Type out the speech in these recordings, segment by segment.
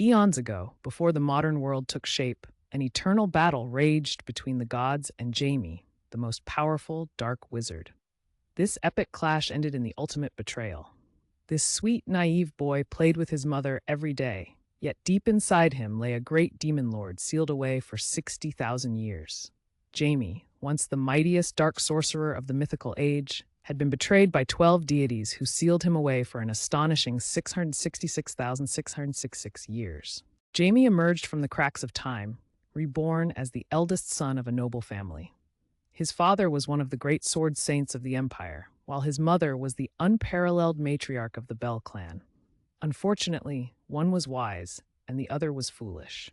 Eons ago, before the modern world took shape, an eternal battle raged between the gods and Jamie, the most powerful dark wizard. This epic clash ended in the ultimate betrayal. This sweet, naive boy played with his mother every day, yet deep inside him lay a great demon lord sealed away for 60,000 years. Jamie, once the mightiest dark sorcerer of the mythical age, had been betrayed by 12 deities who sealed him away for an astonishing 666,666 years. Jamie emerged from the cracks of time, reborn as the eldest son of a noble family. His father was one of the great sword saints of the Empire, while his mother was the unparalleled matriarch of the Bell clan. Unfortunately, one was wise and the other was foolish.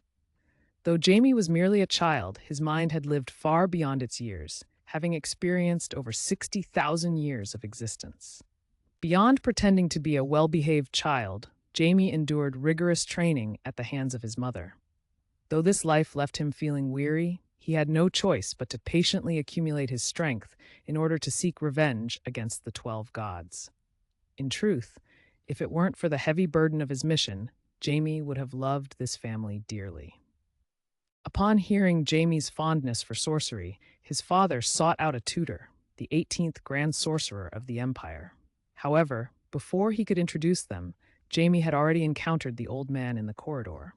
Though Jamie was merely a child, his mind had lived far beyond its years, having experienced over 60,000 years of existence. Beyond pretending to be a well-behaved child, Jamie endured rigorous training at the hands of his mother. Though this life left him feeling weary, he had no choice but to patiently accumulate his strength in order to seek revenge against the 12 gods. In truth, if it weren't for the heavy burden of his mission, Jamie would have loved this family dearly. Upon hearing Jamie's fondness for sorcery, his father sought out a tutor, the 18th Grand Sorcerer of the Empire. However, before he could introduce them, Jamie had already encountered the old man in the corridor.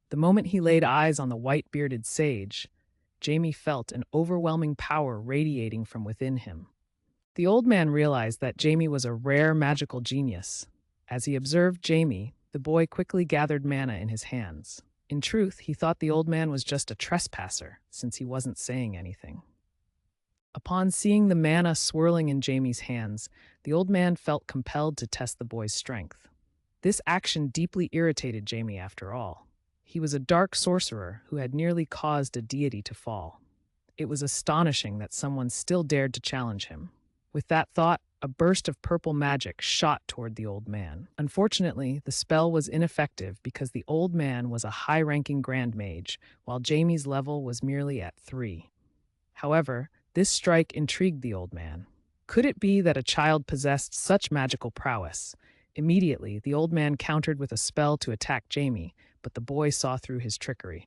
The moment he laid eyes on the white-bearded sage, Jamie felt an overwhelming power radiating from within him. The old man realized that Jamie was a rare magical genius. As he observed Jamie, the boy quickly gathered mana in his hands. In truth, he thought the old man was just a trespasser, since he wasn't saying anything. Upon seeing the mana swirling in Jamie's hands, the old man felt compelled to test the boy's strength. This action deeply irritated Jamie after all. He was a dark sorcerer who had nearly caused a deity to fall. It was astonishing that someone still dared to challenge him. With that thought, a burst of purple magic shot toward the old man. Unfortunately, the spell was ineffective because the old man was a high-ranking grand mage, while Jamie's level was merely at 3. However, this strike intrigued the old man. Could it be that a child possessed such magical prowess? Immediately, the old man countered with a spell to attack Jamie, but the boy saw through his trickery.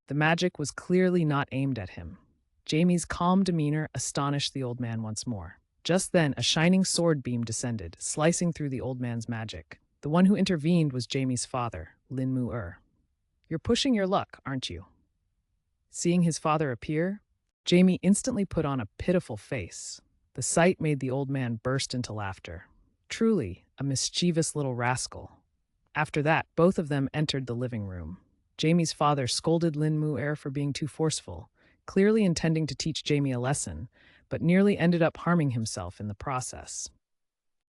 The magic was clearly not aimed at him. Jamie's calm demeanor astonished the old man once more. Just then, a shining sword beam descended, slicing through the old man's magic. The one who intervened was Jamie's father, Linmu. "You're pushing your luck, aren't you?" Seeing his father appear, Jamie instantly put on a pitiful face. The sight made the old man burst into laughter. Truly, a mischievous little rascal. After that, both of them entered the living room. Jamie's father scolded Linmu for being too forceful, clearly intending to teach Jamie a lesson, but nearly ended up harming himself in the process.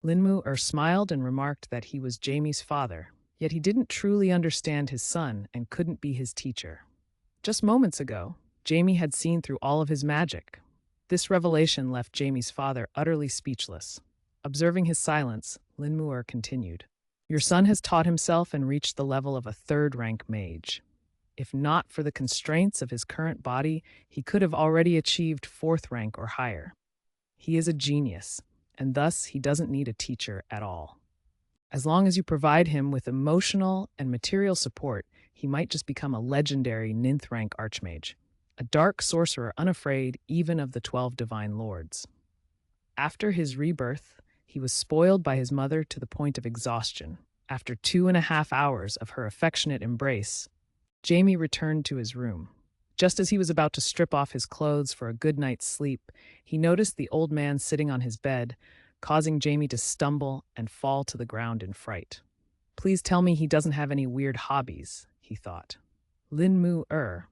Linmu smiled and remarked that he was Jamie's father, yet he didn't truly understand his son and couldn't be his teacher. Just moments ago, Jamie had seen through all of his magic. This revelation left Jamie's father utterly speechless. Observing his silence, Linmu continued, "Your son has taught himself and reached the level of a 3rd-rank mage. If not for the constraints of his current body, he could have already achieved 4th rank or higher. He is a genius, and thus he doesn't need a teacher at all. As long as you provide him with emotional and material support, he might just become a legendary 9th rank archmage, a dark sorcerer unafraid even of the 12 divine lords." After his rebirth, he was spoiled by his mother to the point of exhaustion. After 2.5 hours of her affectionate embrace, Jamie returned to his room. Just as he was about to strip off his clothes for a good night's sleep, he noticed the old man sitting on his bed, causing Jamie to stumble and fall to the ground in fright. Please tell me he doesn't have any weird hobbies, he thought. Linmu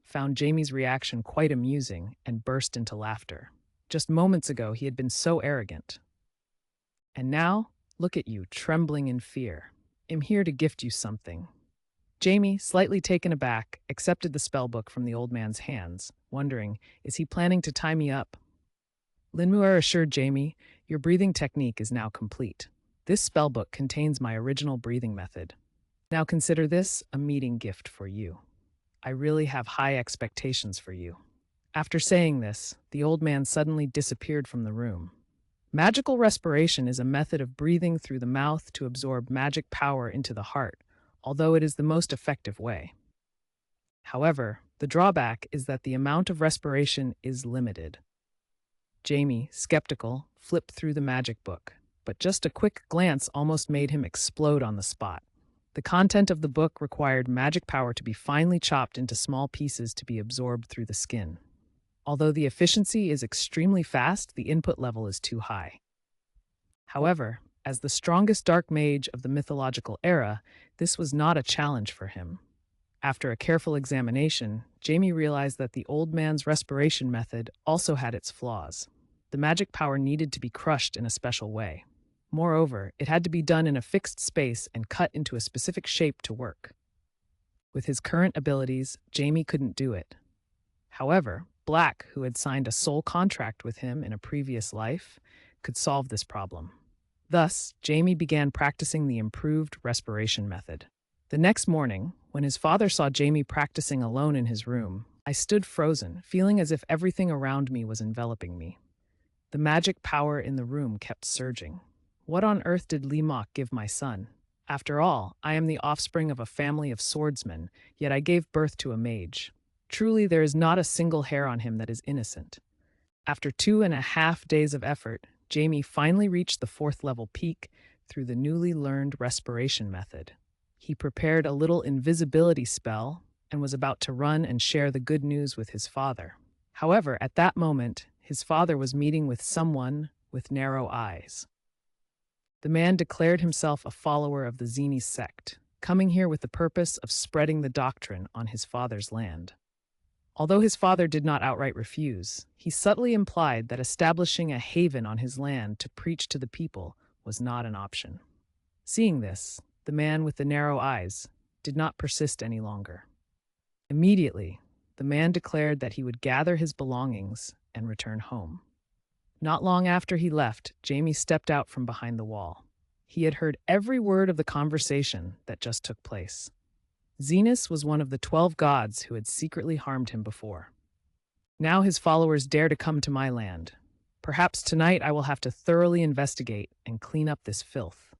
found Jamie's reaction quite amusing and burst into laughter. Just moments ago, he had been so arrogant. And now, look at you, trembling in fear. I'm here to gift you something. Jamie, slightly taken aback, accepted the spellbook from the old man's hands, wondering, is he planning to tie me up? Linmu assured Jamie, your breathing technique is now complete. This spellbook contains my original breathing method. Now consider this a meeting gift for you. I really have high expectations for you. After saying this, the old man suddenly disappeared from the room. Magical respiration is a method of breathing through the mouth to absorb magic power into the heart, although it is the most effective way. However, the drawback is that the amount of respiration is limited. Jamie, skeptical, flipped through the magic book, but just a quick glance almost made him explode on the spot. The content of the book required magic power to be finely chopped into small pieces to be absorbed through the skin. Although the efficiency is extremely fast, the input level is too high. However, as the strongest dark mage of the mythological era, this was not a challenge for him. After a careful examination, Jamie realized that the old man's respiration method also had its flaws. The magic power needed to be crushed in a special way. Moreover, it had to be done in a fixed space and cut into a specific shape to work. With his current abilities, Jamie couldn't do it. However, Black, who had signed a soul contract with him in a previous life, could solve this problem. Thus, Jamie began practicing the improved respiration method. The next morning, when his father saw Jamie practicing alone in his room, I stood frozen, feeling as if everything around me was enveloping me. The magic power in the room kept surging. What on earth did Limok give my son? After all, I am the offspring of a family of swordsmen, yet I gave birth to a mage. Truly, there is not a single hair on him that is innocent. After 2.5 days of effort, Jamie finally reached the 4th level peak through the newly learned respiration method. He prepared a little invisibility spell and was about to run and share the good news with his father. However, at that moment, his father was meeting with someone with narrow eyes. The man declared himself a follower of the Zeni sect, coming here with the purpose of spreading the doctrine on his father's land. Although his father did not outright refuse, he subtly implied that establishing a haven on his land to preach to the people was not an option. Seeing this, the man with the narrow eyes did not persist any longer. Immediately, the man declared that he would gather his belongings and return home. Not long after he left, Jamie stepped out from behind the wall. He had heard every word of the conversation that just took place. Zenus was one of the 12 gods who had secretly harmed him before. Now his followers dare to come to my land. Perhaps tonight I will have to thoroughly investigate and clean up this filth.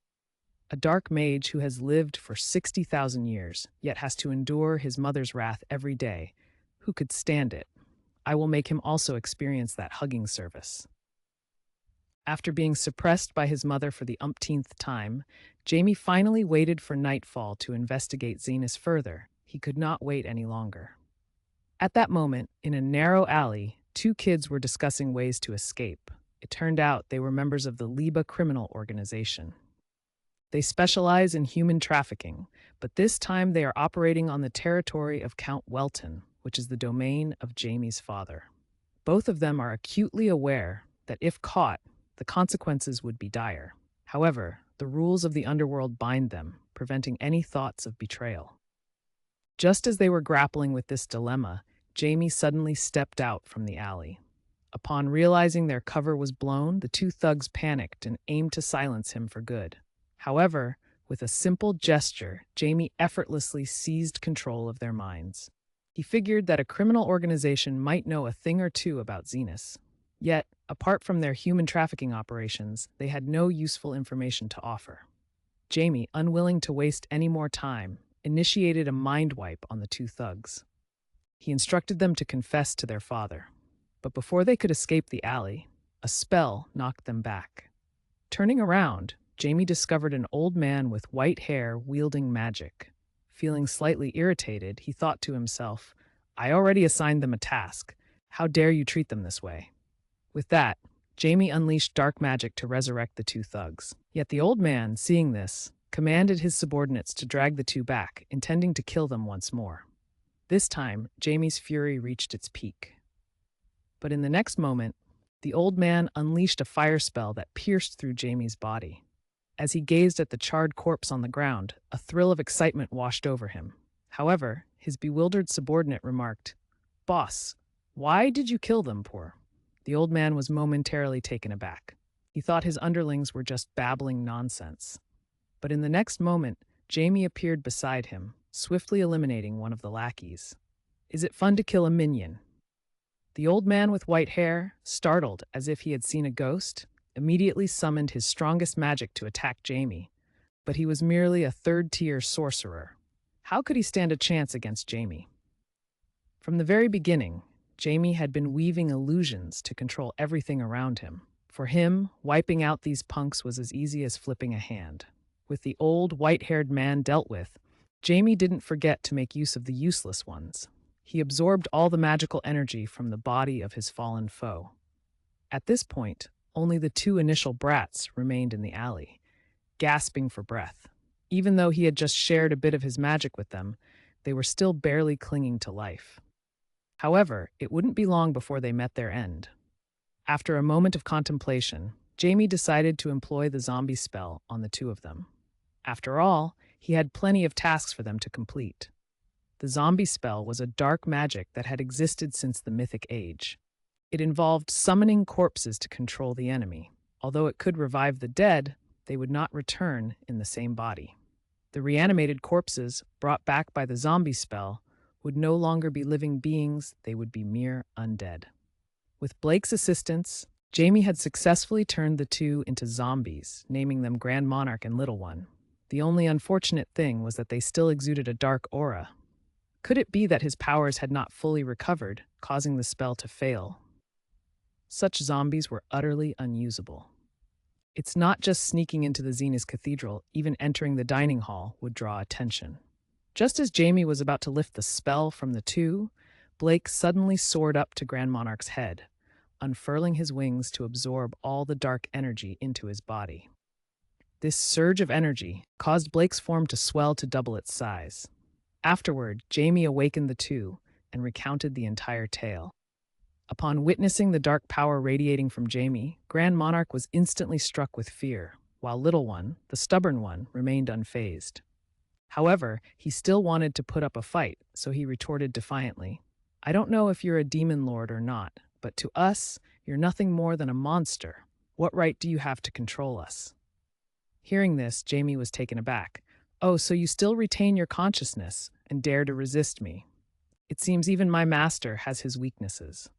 A dark mage who has lived for 60,000 years, yet has to endure his mother's wrath every day. Who could stand it? I will make him also experience that hugging service. After being suppressed by his mother for the umpteenth time, Jamie finally waited for nightfall to investigate Zenus further. He could not wait any longer. At that moment, in a narrow alley, 2 kids were discussing ways to escape. It turned out they were members of the Liba criminal organization. They specialize in human trafficking, but this time they are operating on the territory of Count Welton, which is the domain of Jamie's father. Both of them are acutely aware that if caught, the consequences would be dire. However, the rules of the underworld bind them, preventing any thoughts of betrayal. Just as they were grappling with this dilemma, Jamie suddenly stepped out from the alley. Upon realizing their cover was blown, the 2 thugs panicked and aimed to silence him for good. However, with a simple gesture, Jamie effortlessly seized control of their minds. He figured that a criminal organization might know a thing or two about Zenus. Yet, apart from their human trafficking operations, they had no useful information to offer. Jamie, unwilling to waste any more time, initiated a mind wipe on the 2 thugs. He instructed them to confess to their father. But before they could escape the alley, a spell knocked them back. Turning around, Jamie discovered an old man with white hair wielding magic. Feeling slightly irritated, he thought to himself, I already assigned them a task. How dare you treat them this way? With that, Jamie unleashed dark magic to resurrect the 2 thugs. Yet the old man, seeing this, commanded his subordinates to drag the 2 back, intending to kill them once more. This time, Jamie's fury reached its peak. But in the next moment, the old man unleashed a fire spell that pierced through Jamie's body. As he gazed at the charred corpse on the ground, a thrill of excitement washed over him. However, his bewildered subordinate remarked, Boss, why did you kill them, poor? The old man was momentarily taken aback. He thought his underlings were just babbling nonsense. But in the next moment, Jamie appeared beside him, swiftly eliminating one of the lackeys. Is it fun to kill a minion? The old man with white hair, startled as if he had seen a ghost, immediately summoned his strongest magic to attack Jamie. but he was merely a third-tier sorcerer. How could he stand a chance against Jamie? From the very beginning, Jamie had been weaving illusions to control everything around him. For him, wiping out these punks was as easy as flipping a hand. With the old, white-haired man dealt with, Jamie didn't forget to make use of the useless ones. He absorbed all the magical energy from the body of his fallen foe. At this point, only the two initial brats remained in the alley, gasping for breath. Even though he had just shared a bit of his magic with them, they were still barely clinging to life. However, it wouldn't be long before they met their end. After a moment of contemplation, Jamie decided to employ the zombie spell on the two of them. After all, he had plenty of tasks for them to complete. The zombie spell was a dark magic that had existed since the Mythic Age. It involved summoning corpses to control the enemy. Although it could revive the dead, they would not return in the same body. The reanimated corpses, brought back by the zombie spell, would no longer be living beings, they would be mere undead. With Blake's assistance, Jamie had successfully turned the two into zombies, naming them Grand Monarch and Little One. The only unfortunate thing was that they still exuded a dark aura. Could it be that his powers had not fully recovered, causing the spell to fail? Such zombies were utterly unusable. It's not just sneaking into the Zenith Cathedral, even entering the dining hall would draw attention. Just as Jamie was about to lift the spell from the two, Blake suddenly soared up to Grand Monarch's head, unfurling his wings to absorb all the dark energy into his body. This surge of energy caused Blake's form to swell to double its size. Afterward, Jamie awakened the two and recounted the entire tale. Upon witnessing the dark power radiating from Jamie, Grand Monarch was instantly struck with fear, while Little One, the stubborn one, remained unfazed. However, he still wanted to put up a fight, so he retorted defiantly, "I don't know if you're a demon lord or not, but to us, you're nothing more than a monster. What right do you have to control us?" Hearing this, Jamie was taken aback. "Oh, so you still retain your consciousness and dare to resist me? It seems even my master has his weaknesses.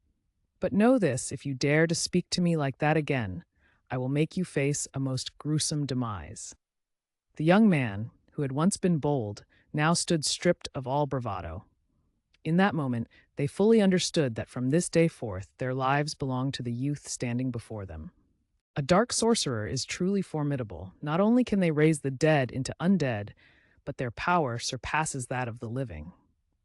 But know this, if you dare to speak to me like that again, I will make you face a most gruesome demise." The young man, who had once been bold, now stood stripped of all bravado. In that moment, they fully understood that from this day forth, their lives belonged to the youth standing before them. A dark sorcerer is truly formidable. Not only can they raise the dead into undead, but their power surpasses that of the living.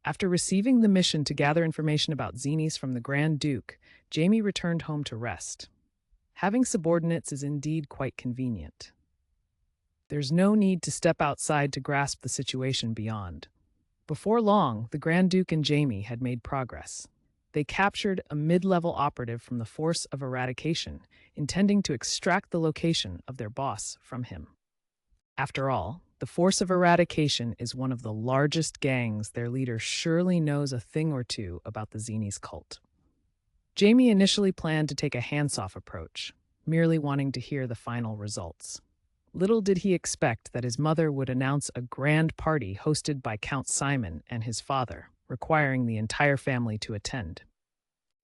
After receiving the mission to gather information about Zenies from the Grand Duke, Jamie returned home to rest. Having subordinates is indeed quite convenient. There's no need to step outside to grasp the situation beyond. Before long, the Grand Duke and Jamie had made progress. They captured a mid-level operative from the Force of Eradication, intending to extract the location of their boss from him. After all, the Force of Eradication is one of the largest gangs. Their leader surely knows a thing or two about the Zenies cult. Jamie initially planned to take a hands-off approach, merely wanting to hear the final results. Little did he expect that his mother would announce a grand party hosted by Count Simon and his father, requiring the entire family to attend.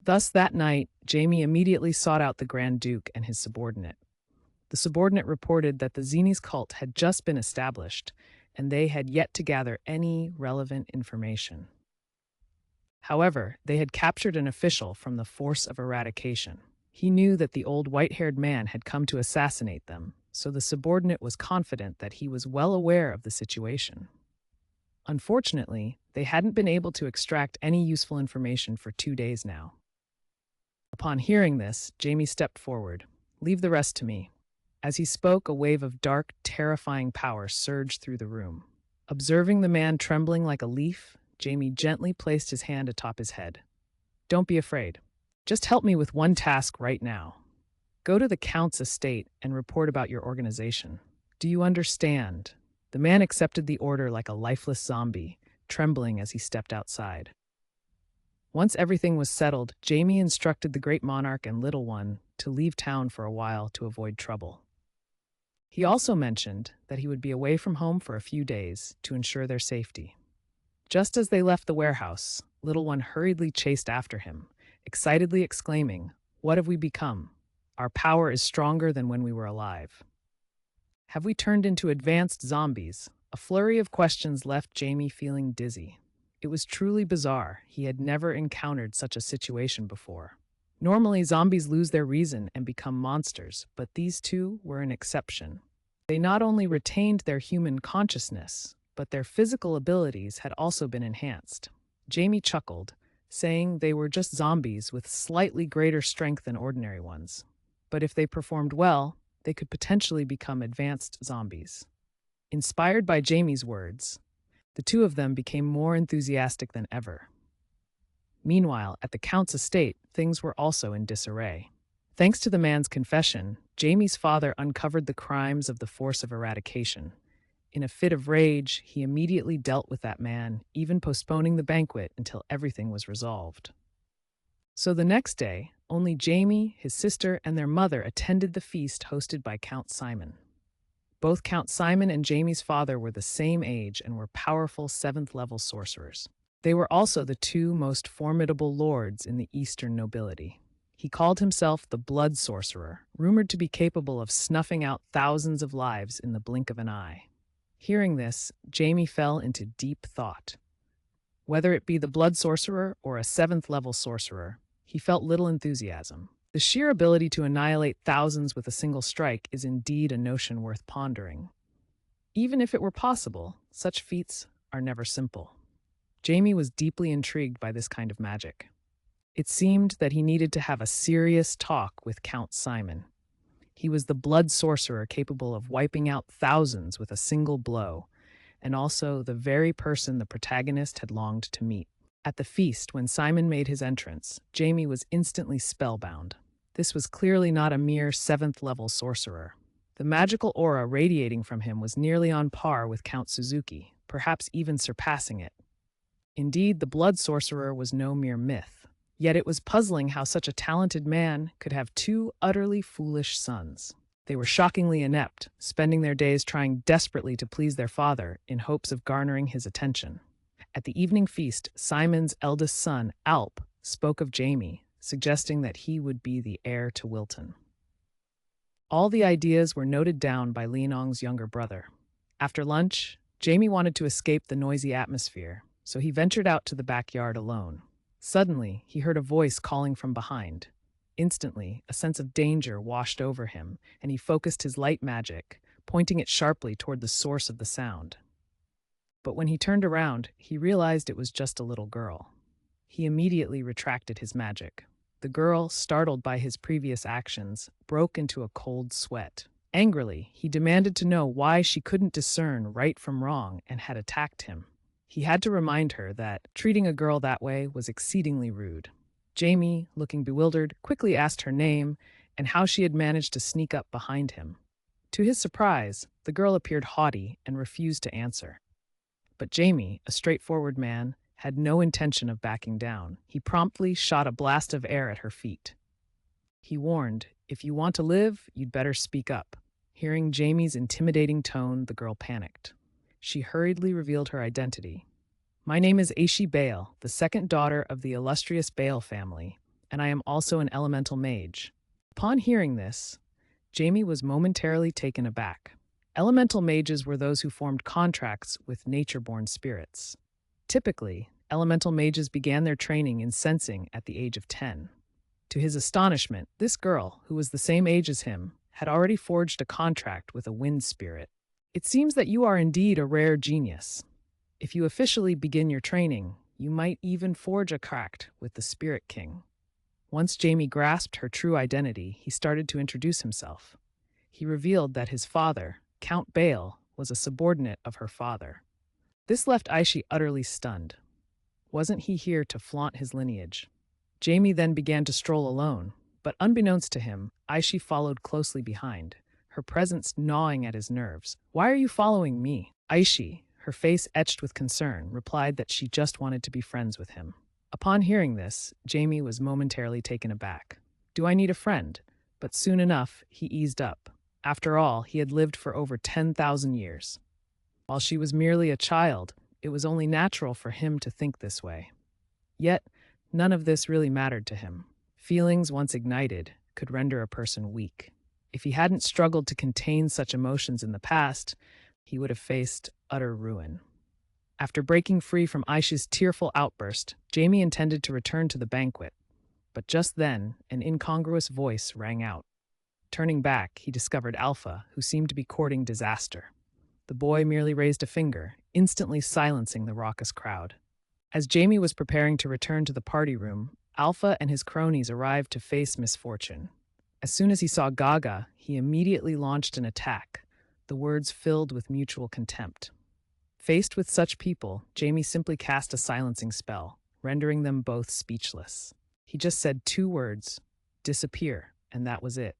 Thus, that night, Jamie immediately sought out the Grand Duke and his subordinate. The subordinate reported that the Zenies cult had just been established, and they had yet to gather any relevant information. However, they had captured an official from the Force of Eradication. He knew that the old white-haired man had come to assassinate them, so the subordinate was confident that he was well aware of the situation. Unfortunately, they hadn't been able to extract any useful information for 2 days now. Upon hearing this, Jamie stepped forward. "Leave the rest to me." As he spoke, a wave of dark, terrifying power surged through the room. Observing the man trembling like a leaf, Jamie gently placed his hand atop his head. "Don't be afraid. Just help me with one task right now. Go to the Count's estate and report about your organization. Do you understand?" The man accepted the order like a lifeless zombie, trembling as he stepped outside. Once everything was settled, Jamie instructed the Great Monarch and Little One to leave town for a while to avoid trouble. He also mentioned that he would be away from home for a few days to ensure their safety. Just as they left the warehouse, Little One hurriedly chased after him, excitedly exclaiming, "What have we become? Our power is stronger than when we were alive." Have we turned into advanced zombies? A flurry of questions left Jamie feeling dizzy. It was truly bizarre. He had never encountered such a situation before. Normally, zombies lose their reason and become monsters, but these two were an exception. They not only retained their human consciousness, but their physical abilities had also been enhanced. Jamie chuckled, saying they were just zombies with slightly greater strength than ordinary ones. But if they performed well, they could potentially become advanced zombies. Inspired by Jamie's words, the two of them became more enthusiastic than ever. Meanwhile, at the Count's estate, things were also in disarray. Thanks to the man's confession, Jamie's father uncovered the crimes of the Force of Eradication. In a fit of rage, he immediately dealt with that man, even postponing the banquet until everything was resolved. So the next day, only Jamie, his sister, and their mother attended the feast hosted by Count Simon. Both Count Simon and Jamie's father were the same age and were powerful 7th-level sorcerers. They were also the two most formidable lords in the Eastern nobility. He called himself the Blood Sorcerer, rumored to be capable of snuffing out thousands of lives in the blink of an eye. Hearing this, Jamie fell into deep thought. Whether it be the Blood Sorcerer or a 7th-level sorcerer, he felt little enthusiasm. The sheer ability to annihilate thousands with a single strike is indeed a notion worth pondering. Even if it were possible, such feats are never simple. Jamie was deeply intrigued by this kind of magic. It seemed that he needed to have a serious talk with Count Simon. He was the blood sorcerer capable of wiping out thousands with a single blow, and also the very person the protagonist had longed to meet. At the feast, when Simon made his entrance, Jamie was instantly spellbound. This was clearly not a mere 7th-level sorcerer. The magical aura radiating from him was nearly on par with Count Suzuki, perhaps even surpassing it. Indeed, the blood sorcerer was no mere myth. Yet it was puzzling how such a talented man could have two utterly foolish sons. They were shockingly inept, spending their days trying desperately to please their father in hopes of garnering his attention. At the evening feast, Simon's eldest son, Alp, spoke of Jamie, suggesting that he would be the heir to Wilton. All the ideas were noted down by Leonong's younger brother. After lunch, Jamie wanted to escape the noisy atmosphere, so he ventured out to the backyard alone. Suddenly, he heard a voice calling from behind. Instantly, a sense of danger washed over him, and he focused his light magic, pointing it sharply toward the source of the sound. But when he turned around, he realized it was just a little girl. He immediately retracted his magic. The girl, startled by his previous actions, broke into a cold sweat. Angrily, he demanded to know why she couldn't discern right from wrong and had attacked him. He had to remind her that treating a girl that way was exceedingly rude. Jamie, looking bewildered, quickly asked her name and how she had managed to sneak up behind him. To his surprise, the girl appeared haughty and refused to answer. But Jamie, a straightforward man, had no intention of backing down. He promptly shot a blast of air at her feet. He warned, "If you want to live, you'd better speak up." Hearing Jamie's intimidating tone, the girl panicked. She hurriedly revealed her identity. "My name is Aishi Bale, the second daughter of the illustrious Bale family, and I am also an elemental mage." Upon hearing this, Jamie was momentarily taken aback. Elemental mages were those who formed contracts with nature-born spirits. Typically, elemental mages began their training in sensing at the age of 10. To his astonishment, this girl, who was the same age as him, had already forged a contract with a wind spirit. "It seems that you are indeed a rare genius. If you officially begin your training, you might even forge a contract with the Spirit King." Once Jamie grasped her true identity, he started to introduce himself. He revealed that his father, Count Bale, was a subordinate of her father. This left Aishi utterly stunned. Wasn't he here to flaunt his lineage? Jamie then began to stroll alone, but unbeknownst to him, Aishi followed closely behind, her presence gnawing at his nerves. "Why are you following me?" Aishi, her face etched with concern, replied that she just wanted to be friends with him. Upon hearing this, Jamie was momentarily taken aback. "Do I need a friend?" But soon enough, he eased up. After all, he had lived for over 10,000 years. While she was merely a child, it was only natural for him to think this way. Yet, none of this really mattered to him. Feelings once ignited could render a person weak. If he hadn't struggled to contain such emotions in the past, he would have faced utter ruin. After breaking free from Aisha's tearful outburst, Jamie intended to return to the banquet. But just then, an incongruous voice rang out. Turning back, he discovered Alpha, who seemed to be courting disaster. The boy merely raised a finger, instantly silencing the raucous crowd. As Jamie was preparing to return to the party room, Alpha and his cronies arrived to face misfortune. As soon as he saw Gaga, he immediately launched an attack, the words filled with mutual contempt. Faced with such people, Jamie simply cast a silencing spell, rendering them both speechless. He just said 2 words, "Disappear," and that was it.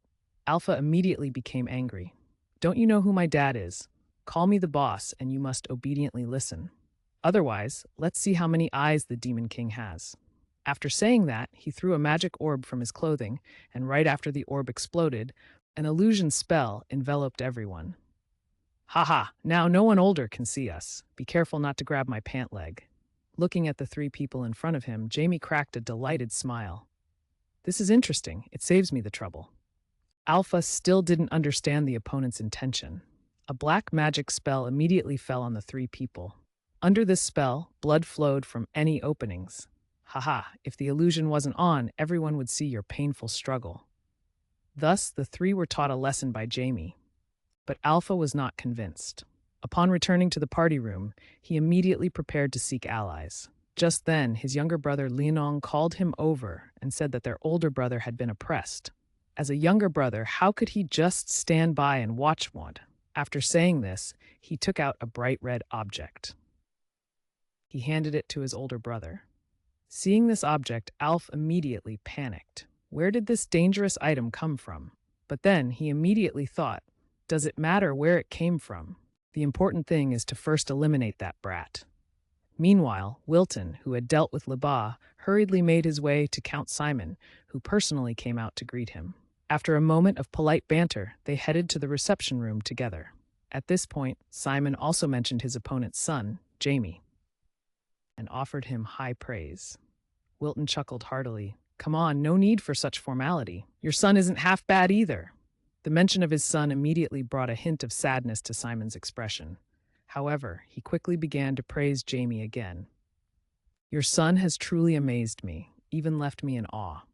Alpha immediately became angry. "Don't you know who my dad is? Call me the boss, and you must obediently listen. Otherwise, let's see how many eyes the Demon King has." After saying that, he threw a magic orb from his clothing, and right after the orb exploded, an illusion spell enveloped everyone. "Haha, now no one older can see us. Be careful not to grab my pant leg." Looking at the 3 people in front of him, Jamie cracked a delighted smile. "This is interesting. It saves me the trouble." Alpha still didn't understand the opponent's intention. A black magic spell immediately fell on the 3 people. Under this spell, blood flowed from any openings. Haha, if the illusion wasn't on, everyone would see your painful struggle. Thus, the 3 were taught a lesson by Jamie. But Alpha was not convinced. Upon returning to the party room, he immediately prepared to seek allies. Just then, his younger brother Lianong called him over and said that their older brother had been oppressed. As a younger brother, how could he just stand by and watch one? After saying this, he took out a bright red object. He handed it to his older brother. Seeing this object, Alf immediately panicked. Where did this dangerous item come from? But then he immediately thought, does it matter where it came from? The important thing is to first eliminate that brat. Meanwhile, Wilton, who had dealt with Lebas, hurriedly made his way to Count Simon, who personally came out to greet him. After a moment of polite banter, they headed to the reception room together. At this point, Simon also mentioned his opponent's son, Jamie, and offered him high praise. Wilton chuckled heartily. "Come on, no need for such formality. Your son isn't half bad either." The mention of his son immediately brought a hint of sadness to Simon's expression. However, he quickly began to praise Jamie again. "Your son has truly amazed me, even left me in awe.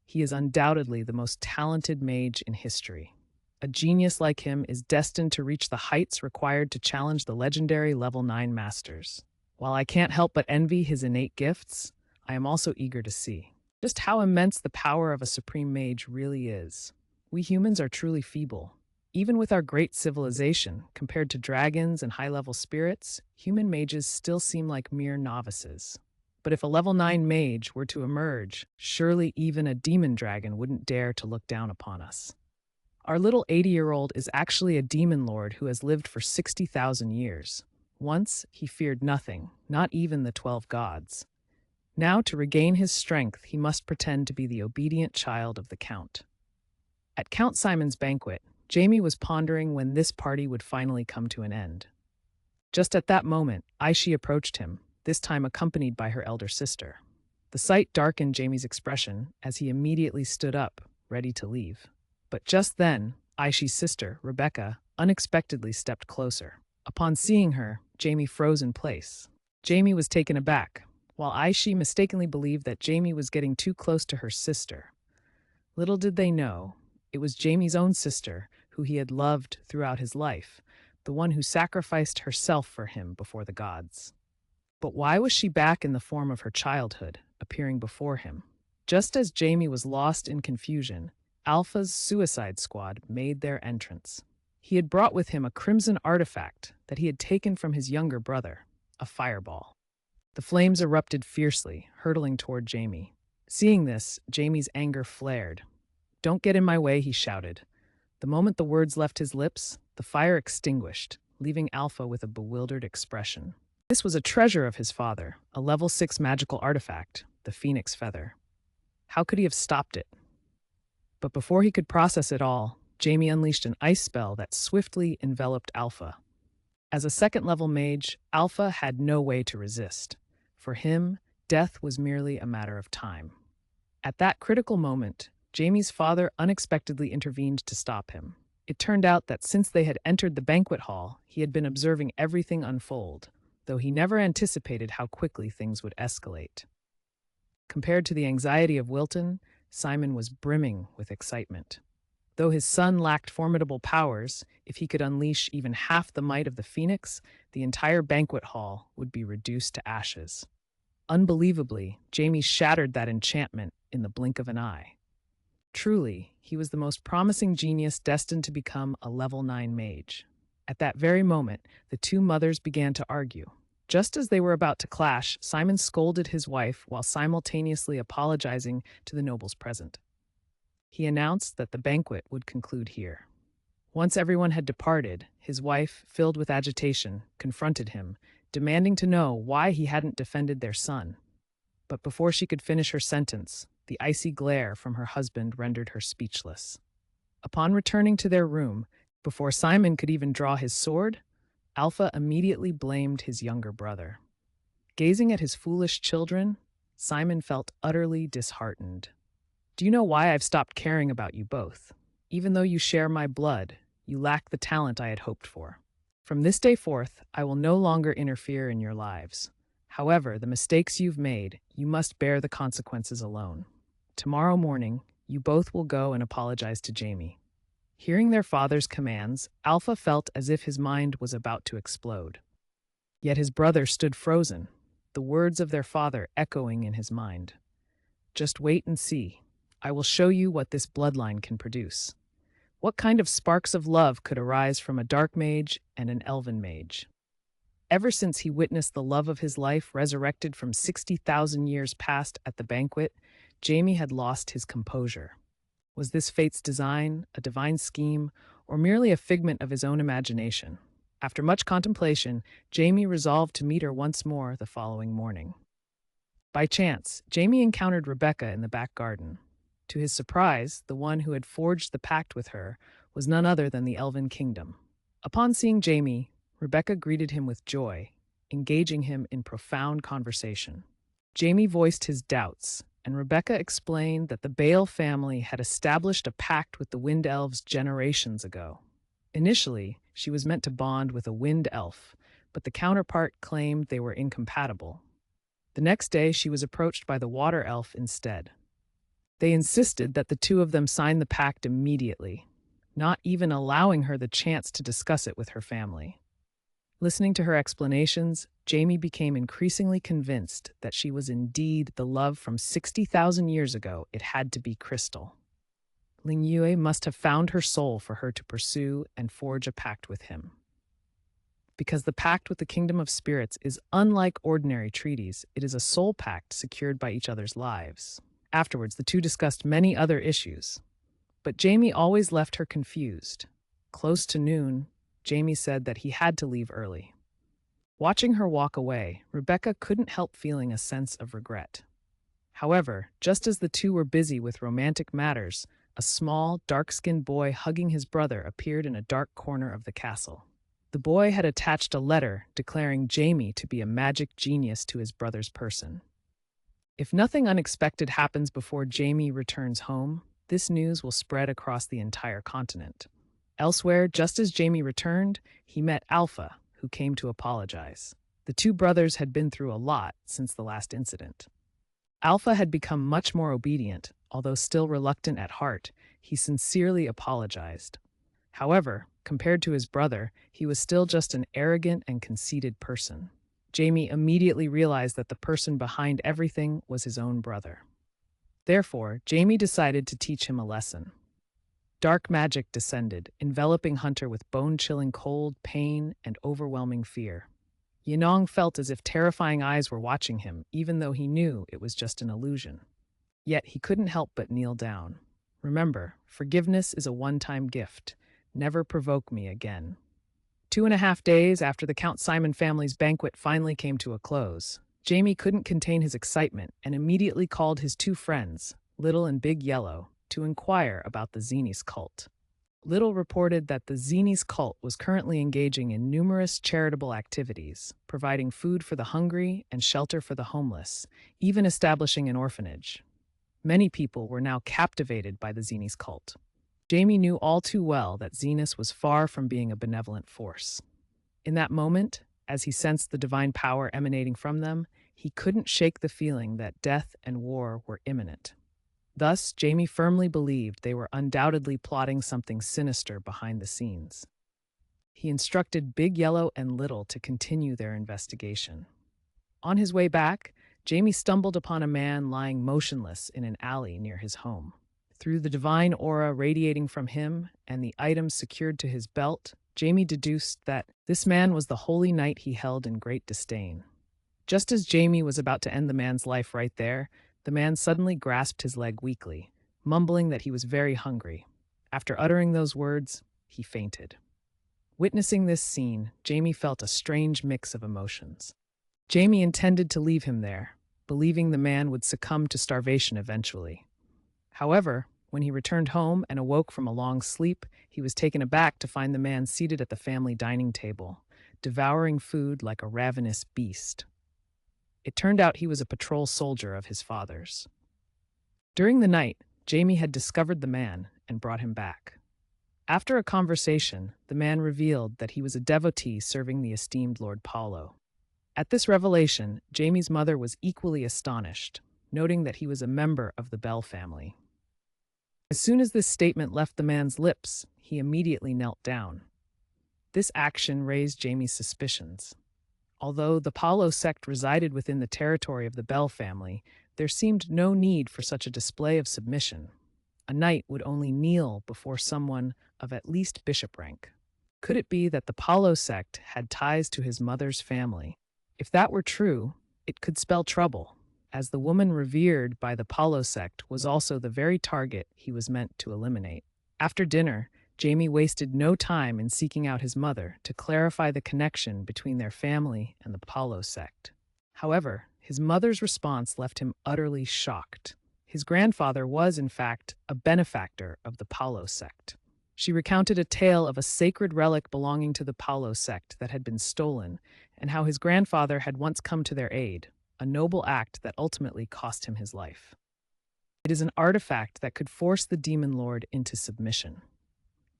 He is undoubtedly the most talented mage in history. A genius like him is destined to reach the heights required to challenge the legendary level 9 masters. While I can't help but envy his innate gifts, I am also eager to see just how immense the power of a supreme mage really is. We humans are truly feeble. Even with our great civilization, compared to dragons and high-level spirits, human mages still seem like mere novices. But if a level 9 mage were to emerge, surely even a demon dragon wouldn't dare to look down upon us. Our little 80-year-old is actually a demon lord who has lived for 60,000 years. Once, he feared nothing, not even the 12 gods. Now, to regain his strength, he must pretend to be the obedient child of the Count." At Count Simon's banquet, Jamie was pondering when this party would finally come to an end. Just at that moment, Aishi approached him, this time accompanied by her elder sister. The sight darkened Jamie's expression as he immediately stood up, ready to leave. But just then, Aishi's sister, Rebecca, unexpectedly stepped closer. Upon seeing her, Jamie froze in place. Jamie was taken aback, while Aishi mistakenly believed that Jamie was getting too close to her sister. Little did they know, it was Jamie's own sister, who he had loved throughout his life, the one who sacrificed herself for him before the gods. But why was she back in the form of her childhood, appearing before him? Just as Jamie was lost in confusion, Alpha's suicide squad made their entrance. He had brought with him a crimson artifact that he had taken from his younger brother, a fireball. The flames erupted fiercely, hurtling toward Jamie. Seeing this, Jamie's anger flared. "Don't get in my way," he shouted. The moment the words left his lips, the fire extinguished, leaving Alpha with a bewildered expression. This was a treasure of his father, a level 6 magical artifact, the Phoenix Feather. How could he have stopped it? But before he could process it all, Jamie unleashed an ice spell that swiftly enveloped Alpha. As a second-level mage, Alpha had no way to resist. For him, death was merely a matter of time. At that critical moment, Jamie's father unexpectedly intervened to stop him. It turned out that since they had entered the banquet hall, he had been observing everything unfold, though he never anticipated how quickly things would escalate. Compared to the anxiety of Wilton, Simon was brimming with excitement. Though his son lacked formidable powers, if he could unleash even half the might of the phoenix, the entire banquet hall would be reduced to ashes. Unbelievably, Jamie shattered that enchantment in the blink of an eye. Truly, he was the most promising genius destined to become a level 9 mage. At that very moment, the two mothers began to argue. Just as they were about to clash, Simon scolded his wife while simultaneously apologizing to the nobles present. He announced that the banquet would conclude here. Once everyone had departed, his wife, filled with agitation, confronted him, demanding to know why he hadn't defended their son. But before she could finish her sentence, the icy glare from her husband rendered her speechless. Upon returning to their room, before Simon could even draw his sword, Alpha immediately blamed his younger brother. Gazing at his foolish children, Simon felt utterly disheartened. Do you know why I've stopped caring about you both? Even though you share my blood, you lack the talent I had hoped for. From this day forth, I will no longer interfere in your lives. However, the mistakes you've made, you must bear the consequences alone. Tomorrow morning, you both will go and apologize to Jamie. Hearing their father's commands, Alpha felt as if his mind was about to explode. Yet his brother stood frozen, the words of their father echoing in his mind. Just wait and see. I will show you what this bloodline can produce. What kind of sparks of love could arise from a dark mage and an elven mage? Ever since he witnessed the love of his life resurrected from 60,000 years past at the banquet, Jamie had lost his composure. Was this fate's design, a divine scheme, or merely a figment of his own imagination? After much contemplation, Jamie resolved to meet her once more the following morning. By chance, Jamie encountered Rebecca in the back garden. To his surprise, the one who had forged the pact with her was none other than the Elven Kingdom. Upon seeing Jamie, Rebecca greeted him with joy, engaging him in profound conversation. Jamie voiced his doubts, and Rebecca explained that the Bale family had established a pact with the Wind Elves generations ago. Initially, she was meant to bond with a Wind Elf, but the counterpart claimed they were incompatible. The next day, she was approached by the Water Elf instead. They insisted that the two of them sign the pact immediately, not even allowing her the chance to discuss it with her family. Listening to her explanations, Jamie became increasingly convinced that she was indeed the love from 60,000 years ago. It had to be Crystal. Ling Yue must have found her soul for her to pursue and forge a pact with him. Because the pact with the Kingdom of Spirits is unlike ordinary treaties, it is a soul pact secured by each other's lives. Afterwards, the two discussed many other issues, but Jamie always left her confused. Close to noon, Jamie said that he had to leave early. Watching her walk away, Rebecca couldn't help feeling a sense of regret. However, just as the two were busy with romantic matters, a small, dark-skinned boy hugging his brother appeared in a dark corner of the castle. The boy had attached a letter declaring Jamie to be a magic genius to his brother's person. If nothing unexpected happens before Jamie returns home, this news will spread across the entire continent. Elsewhere, just as Jamie returned, he met Alpha, who came to apologize. The two brothers had been through a lot since the last incident. Alpha had become much more obedient, although still reluctant at heart. He sincerely apologized. However, compared to his brother, he was still just an arrogant and conceited person. Jamie immediately realized that the person behind everything was his own brother. Therefore, Jamie decided to teach him a lesson. Dark magic descended, enveloping Hunter with bone-chilling cold, pain, and overwhelming fear. Yinong felt as if terrifying eyes were watching him, even though he knew it was just an illusion. Yet he couldn't help but kneel down. Remember, forgiveness is a one-time gift. Never provoke me again. 2.5 days after the Count Simon family's banquet finally came to a close, Jamie couldn't contain his excitement and immediately called his two friends, Little and Big Yellow, to inquire about the Zenies cult. Little reported that the Zenies cult was currently engaging in numerous charitable activities, providing food for the hungry and shelter for the homeless, even establishing an orphanage. Many people were now captivated by the Xeni's cult. Jamie knew all too well that Xenus was far from being a benevolent force. In that moment, as he sensed the divine power emanating from them, he couldn't shake the feeling that death and war were imminent. Thus, Jamie firmly believed they were undoubtedly plotting something sinister behind the scenes. He instructed Big Yellow and Little to continue their investigation. On his way back, Jamie stumbled upon a man lying motionless in an alley near his home. Through the divine aura radiating from him and the items secured to his belt, Jamie deduced that this man was the holy knight he held in great disdain. Just as Jamie was about to end the man's life right there, the man suddenly grasped his leg weakly, mumbling that he was very hungry. After uttering those words, he fainted. Witnessing this scene, Jamie felt a strange mix of emotions. Jamie intended to leave him there, believing the man would succumb to starvation eventually. However, when he returned home and awoke from a long sleep, he was taken aback to find the man seated at the family dining table, devouring food like a ravenous beast. It turned out he was a patrol soldier of his father's. During the night, Jamie had discovered the man and brought him back. After a conversation, the man revealed that he was a devotee serving the esteemed Lord Paulo. At this revelation, Jamie's mother was equally astonished, noting that he was a member of the Bell family. As soon as this statement left the man's lips, he immediately knelt down. This action raised Jamie's suspicions. Although the Paulo sect resided within the territory of the Bell family, there seemed no need for such a display of submission. A knight would only kneel before someone of at least bishop rank. Could it be that the Paulo sect had ties to his mother's family? If that were true, it could spell trouble, as the woman revered by the Paulo sect was also the very target he was meant to eliminate. After dinner, Jamie wasted no time in seeking out his mother to clarify the connection between their family and the Paulo sect. However, his mother's response left him utterly shocked. His grandfather was, in fact, a benefactor of the Paulo sect. She recounted a tale of a sacred relic belonging to the Paulo sect that had been stolen, and how his grandfather had once come to their aid, a noble act that ultimately cost him his life. It is an artifact that could force the demon lord into submission.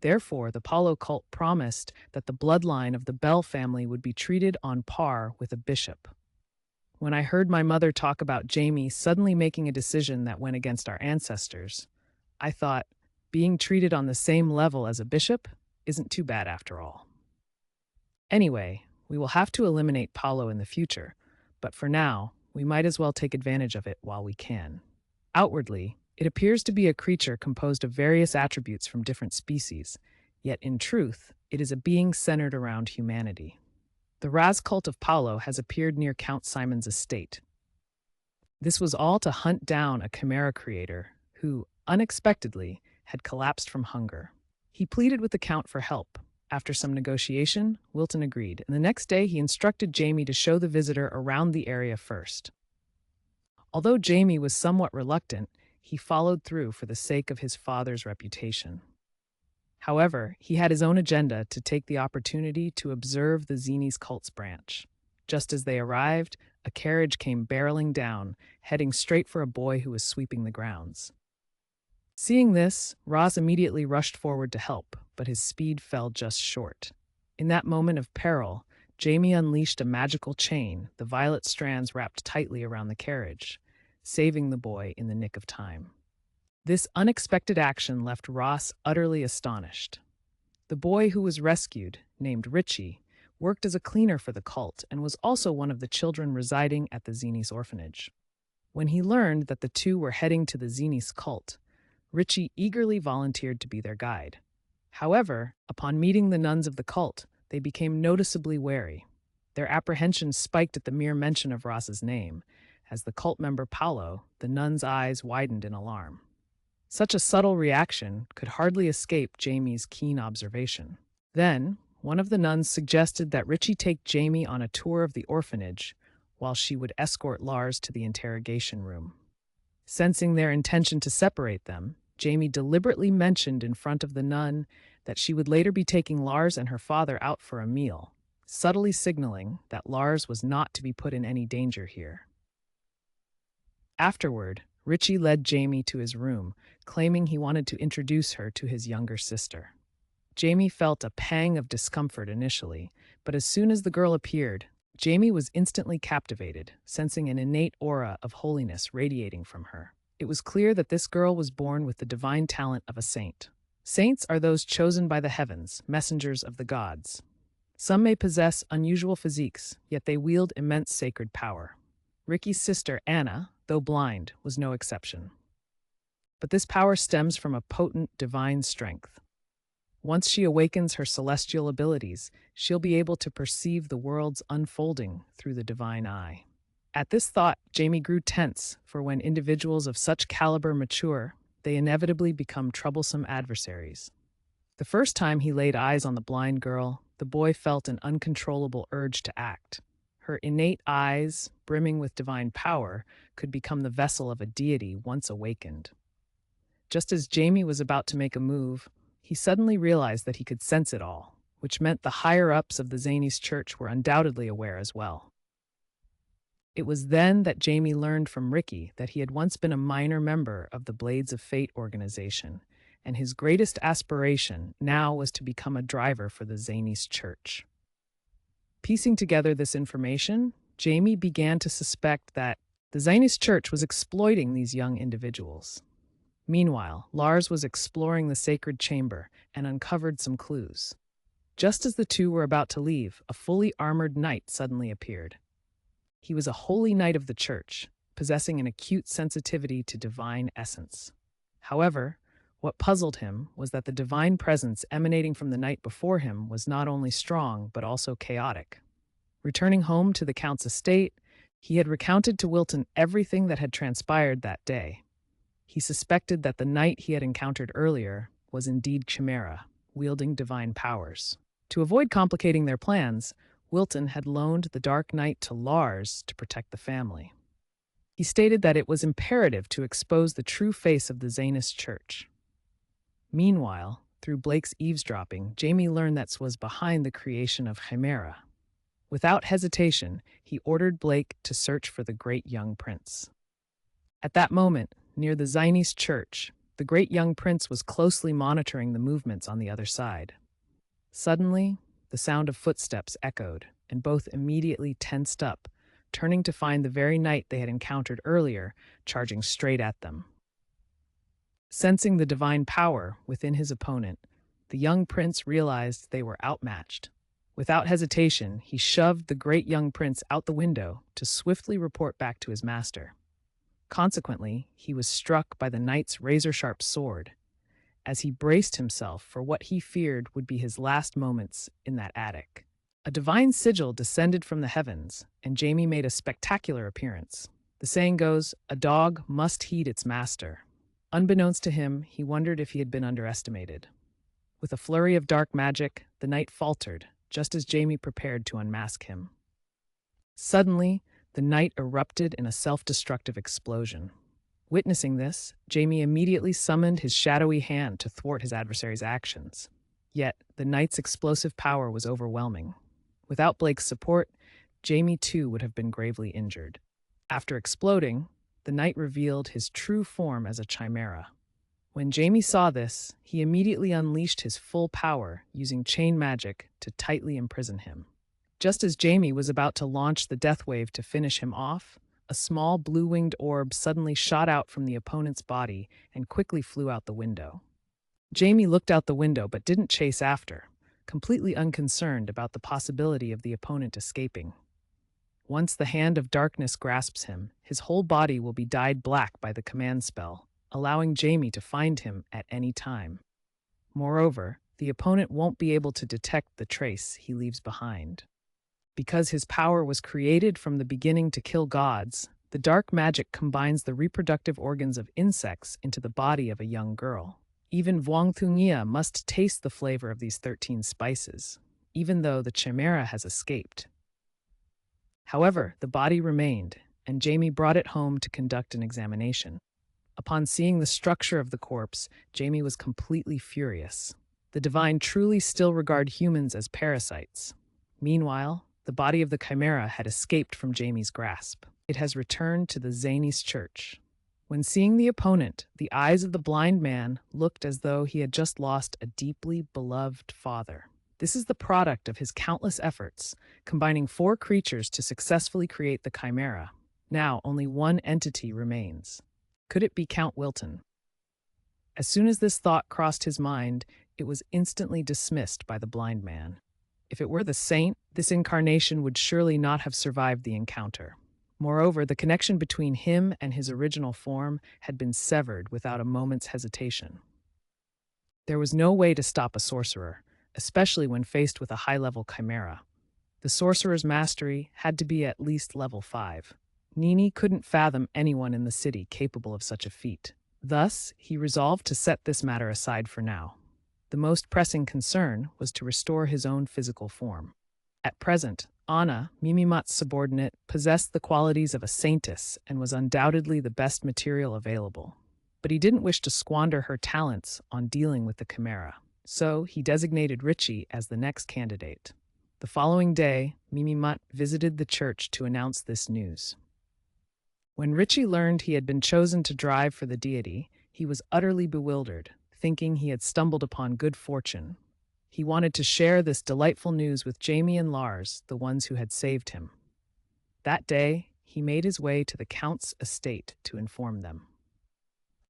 Therefore, the Paulo cult promised that the bloodline of the Bell family would be treated on par with a bishop. When I heard my mother talk about Jamie suddenly making a decision that went against our ancestors, I thought, being treated on the same level as a bishop isn't too bad after all. Anyway, we will have to eliminate Paulo in the future, but for now, we might as well take advantage of it while we can. Outwardly, it appears to be a creature composed of various attributes from different species, yet in truth, it is a being centered around humanity. The Raz cult of Paulo has appeared near Count Simon's estate. This was all to hunt down a chimera creator who, unexpectedly, had collapsed from hunger. He pleaded with the Count for help. After some negotiation, Wilton agreed, and the next day he instructed Jamie to show the visitor around the area first. Although Jamie was somewhat reluctant, he followed through for the sake of his father's reputation. However, he had his own agenda to take the opportunity to observe the Xeni's cult's branch. Just as they arrived, a carriage came barreling down, heading straight for a boy who was sweeping the grounds. Seeing this, Ross immediately rushed forward to help, but his speed fell just short. In that moment of peril, Jamie unleashed a magical chain, the violet strands wrapped tightly around the carriage, saving the boy in the nick of time. This unexpected action left Ross utterly astonished. The boy who was rescued, named Richie, worked as a cleaner for the cult and was also one of the children residing at the Xeni's orphanage. When he learned that the two were heading to the Xeni's cult, Richie eagerly volunteered to be their guide. However, upon meeting the nuns of the cult, they became noticeably wary. Their apprehension spiked at the mere mention of Ross's name. As the cult member Paulo, the nuns' eyes widened in alarm. Such a subtle reaction could hardly escape Jamie's keen observation. Then, one of the nuns suggested that Richie take Jamie on a tour of the orphanage, while she would escort Lars to the interrogation room. Sensing their intention to separate them, Jamie deliberately mentioned in front of the nun that she would later be taking Lars and her father out for a meal, subtly signaling that Lars was not to be put in any danger here. Afterward, Richie led Jamie to his room, claiming he wanted to introduce her to his younger sister. Jamie felt a pang of discomfort initially, but as soon as the girl appeared, Jamie was instantly captivated, sensing an innate aura of holiness radiating from her. It was clear that this girl was born with the divine talent of a saint. Saints are those chosen by the heavens, messengers of the gods. Some may possess unusual physiques, yet they wield immense sacred power. Ricky's sister, Anna, though blind, was no exception. But this power stems from a potent divine strength. Once she awakens her celestial abilities, she'll be able to perceive the world's unfolding through the divine eye. At this thought, Jamie grew tense, for when individuals of such caliber mature, they inevitably become troublesome adversaries. The first time he laid eyes on the blind girl, the boy felt an uncontrollable urge to act. Her innate eyes, brimming with divine power, could become the vessel of a deity once awakened. Just as Jamie was about to make a move, he suddenly realized that he could sense it all, which meant the higher-ups of the Zanies church were undoubtedly aware as well. It was then that Jamie learned from Ricky that he had once been a minor member of the Blades of Fate organization, and his greatest aspiration now was to become a driver for the Zanies church. Piecing together this information, Jamie began to suspect that the Zanies church was exploiting these young individuals. Meanwhile, Lars was exploring the sacred chamber and uncovered some clues. Just as the two were about to leave, a fully armored knight suddenly appeared. He was a holy knight of the church, possessing an acute sensitivity to divine essence. However, what puzzled him was that the divine presence emanating from the knight before him was not only strong but also chaotic. Returning home to the Count's estate, he had recounted to Wilton everything that had transpired that day. He suspected that the knight he had encountered earlier was indeed Chimera, wielding divine powers. To avoid complicating their plans, Wilton had loaned the Dark Knight to Lars to protect the family. He stated that it was imperative to expose the true face of the Zanus church. Meanwhile, through Blake's eavesdropping, Jamie learned that was behind the creation of Chimera. Without hesitation, he ordered Blake to search for the great young prince. At that moment, near the Zanies church, the great young prince was closely monitoring the movements on the other side. Suddenly, the sound of footsteps echoed, and both immediately tensed up, turning to find the very knight they had encountered earlier charging straight at them. Sensing the divine power within his opponent, the young prince realized they were outmatched. Without hesitation, he shoved the great young prince out the window to swiftly report back to his master. Consequently, he was struck by the knight's razor-sharp sword, as he braced himself for what he feared would be his last moments in that attic. A divine sigil descended from the heavens, and Jamie made a spectacular appearance. The saying goes, "A dog must heed its master." Unbeknownst to him, he wondered if he had been underestimated. With a flurry of dark magic, the knight faltered, just as Jamie prepared to unmask him. Suddenly, the knight erupted in a self-destructive explosion. Witnessing this, Jamie immediately summoned his shadowy hand to thwart his adversary's actions. Yet, the knight's explosive power was overwhelming. Without Blake's support, Jamie too would have been gravely injured. After exploding, the knight revealed his true form as a chimera. When Jamie saw this, he immediately unleashed his full power, using chain magic to tightly imprison him. Just as Jamie was about to launch the death wave to finish him off, a small blue-winged orb suddenly shot out from the opponent's body and quickly flew out the window. Jamie looked out the window but didn't chase after, completely unconcerned about the possibility of the opponent escaping. Once the hand of darkness grasps him, his whole body will be dyed black by the command spell, allowing Jamie to find him at any time. Moreover, the opponent won't be able to detect the trace he leaves behind. Because his power was created from the beginning to kill gods, the dark magic combines the reproductive organs of insects into the body of a young girl. Even Vuong Thungia must taste the flavor of these 13 spices, even though the chimera has escaped. However, the body remained, and Jamie brought it home to conduct an examination. Upon seeing the structure of the corpse, Jamie was completely furious. The divine truly still regard humans as parasites. Meanwhile, the body of the chimera had escaped from Jamie's grasp. It has returned to the Zanies church. When seeing the opponent, the eyes of the blind man looked as though he had just lost a deeply beloved father. This is the product of his countless efforts, combining four creatures to successfully create the Chimera. Now, only one entity remains. Could it be Count Wilton? As soon as this thought crossed his mind, it was instantly dismissed by the blind man. If it were the saint, this incarnation would surely not have survived the encounter. Moreover, the connection between him and his original form had been severed without a moment's hesitation. There was no way to stop a sorcerer, especially when faced with a high-level chimera. The sorcerer's mastery had to be at least level 5. Nini couldn't fathom anyone in the city capable of such a feat. Thus, he resolved to set this matter aside for now. The most pressing concern was to restore his own physical form. At present, Anna, Mimimat's subordinate, possessed the qualities of a saintess and was undoubtedly the best material available. But he didn't wish to squander her talents on dealing with the chimera, so he designated Richie as the next candidate. The following day, Mimimat visited the church to announce this news. When Richie learned he had been chosen to drive for the deity, he was utterly bewildered, thinking he had stumbled upon good fortune. He wanted to share this delightful news with Jamie and Lars, the ones who had saved him. That day, he made his way to the Count's estate to inform them.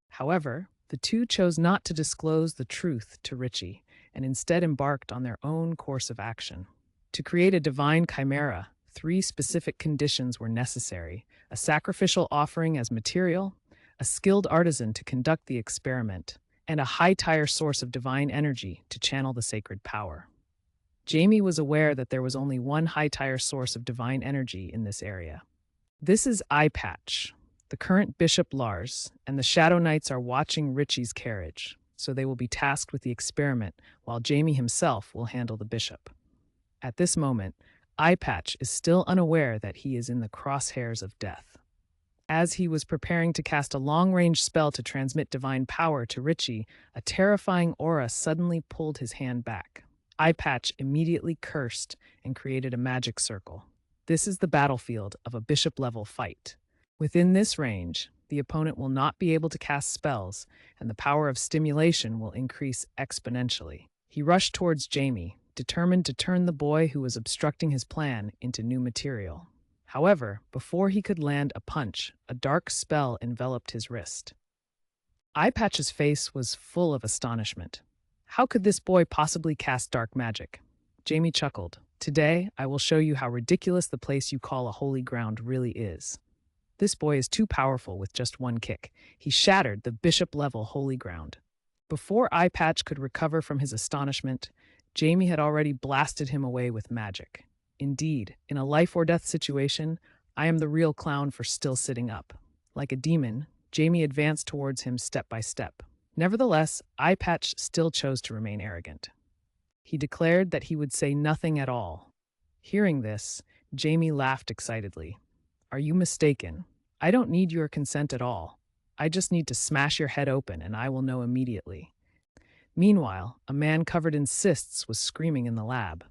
However, the two chose not to disclose the truth to Richie, and instead embarked on their own course of action. To create a divine chimera, 3 specific conditions were necessary: a sacrificial offering as material, a skilled artisan to conduct the experiment, and a high-tier source of divine energy to channel the sacred power. Jamie was aware that there was only one high-tier source of divine energy in this area. This is Eye Patch, the current Bishop Lars, and the Shadow Knights are watching Richie's carriage, so they will be tasked with the experiment, while Jamie himself will handle the bishop. At this moment, Eye Patch is still unaware that he is in the crosshairs of death. As he was preparing to cast a long-range spell to transmit divine power to Richie, a terrifying aura suddenly pulled his hand back. Eye Patch immediately cursed and created a magic circle. This is the battlefield of a bishop-level fight. Within this range, the opponent will not be able to cast spells, and the power of stimulation will increase exponentially. He rushed towards Jamie, determined to turn the boy who was obstructing his plan into new material. However, before he could land a punch, a dark spell enveloped his wrist. Eye Patch's face was full of astonishment. How could this boy possibly cast dark magic? Jamie chuckled. Today, I will show you how ridiculous the place you call a holy ground really is. This boy is too powerful with just one kick. He shattered the bishop-level holy ground. Before Eye Patch could recover from his astonishment, Jamie had already blasted him away with magic. Indeed, in a life-or-death situation, I am the real clown for still sitting up. Like a demon, Jamie advanced towards him step by step. Nevertheless, Eye Patch still chose to remain arrogant. He declared that he would say nothing at all. Hearing this, Jamie laughed excitedly. Are you mistaken? I don't need your consent at all. I just need to smash your head open and I will know immediately. Meanwhile, a man covered in cysts was screaming in the lab.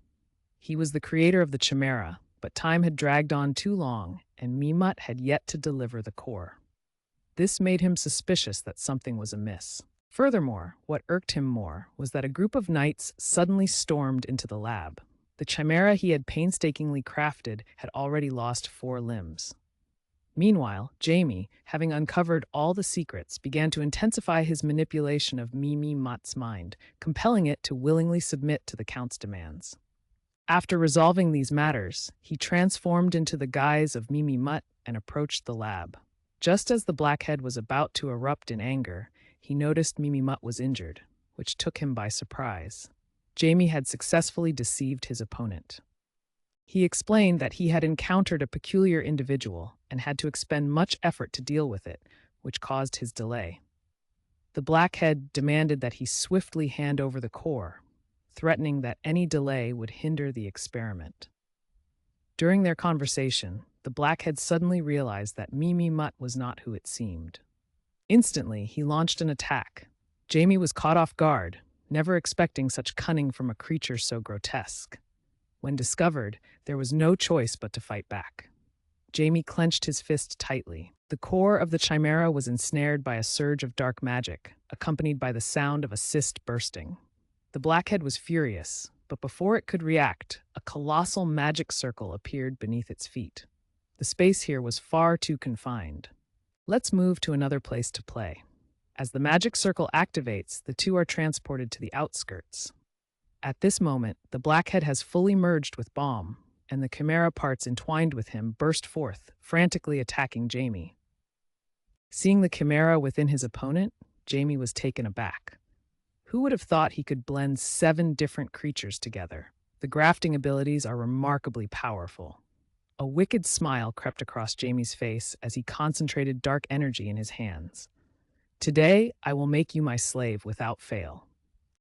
He was the creator of the chimera, but time had dragged on too long, and Mimut had yet to deliver the core. This made him suspicious that something was amiss. Furthermore, what irked him more was that a group of knights suddenly stormed into the lab. The chimera he had painstakingly crafted had already lost 4 limbs. Meanwhile, Jamie, having uncovered all the secrets, began to intensify his manipulation of Mimut's mind, compelling it to willingly submit to the Count's demands. After resolving these matters, he transformed into the guise of Mimut and approached the lab. Just as the blackhead was about to erupt in anger, he noticed Mimut was injured, which took him by surprise. Jamie had successfully deceived his opponent. He explained that he had encountered a peculiar individual and had to expend much effort to deal with it, which caused his delay. The blackhead demanded that he swiftly hand over the core, threatening that any delay would hinder the experiment. During their conversation, the blackhead suddenly realized that Mimut was not who it seemed. Instantly, he launched an attack. Jamie was caught off guard, never expecting such cunning from a creature so grotesque. When discovered, there was no choice but to fight back. Jamie clenched his fist tightly. The core of the chimera was ensnared by a surge of dark magic, accompanied by the sound of a cyst bursting. The blackhead was furious, but before it could react, a colossal magic circle appeared beneath its feet. The space here was far too confined. Let's move to another place to play. As the magic circle activates, the two are transported to the outskirts. At this moment, the blackhead has fully merged with Baum, and the chimera parts entwined with him burst forth, frantically attacking Jamie. Seeing the chimera within his opponent, Jamie was taken aback. Who would have thought he could blend 7 different creatures together? The grafting abilities are remarkably powerful. A wicked smile crept across Jamie's face as he concentrated dark energy in his hands. Today, I will make you my slave without fail.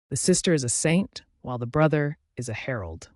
The sister is a saint, while the brother is a herald.